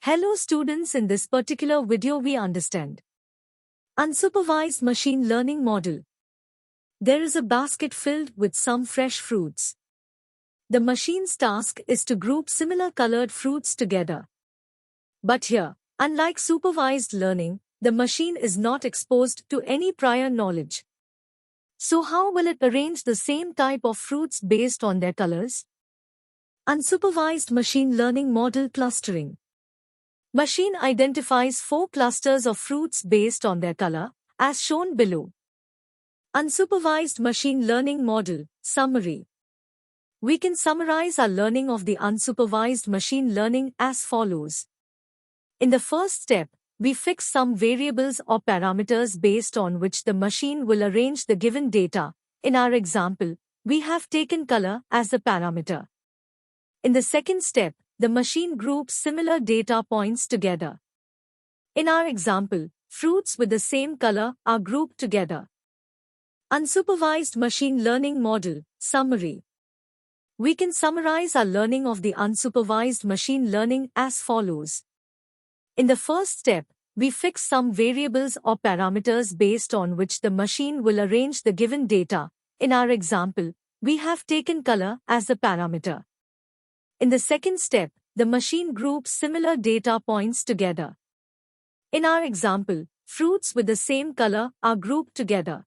Hello students, in this particular video we understand unsupervised machine learning model. There is a basket filled with some fresh fruits. The machine's task is to group similar colored fruits together. But here, unlike supervised learning, the machine is not exposed to any prior knowledge. So how will it arrange the same type of fruits based on their colors? Unsupervised machine learning model clustering. Machine identifies 4 clusters of fruits based on their color, as shown below. Unsupervised machine learning model summary. We can summarize our learning of the unsupervised machine learning as follows. In the first step, we fix some variables or parameters based on which the machine will arrange the given data. In our example, we have taken color as the parameter. In the second step, the machine groups similar data points together. In our example, fruits with the same color are grouped together. Unsupervised machine learning model summary. We can summarize our learning of the unsupervised machine learning as follows. In the first step, we fix some variables or parameters based on which the machine will arrange the given data. In our example, we have taken color as the parameter. In the second step, the machine groups similar data points together. In our example, fruits with the same color are grouped together.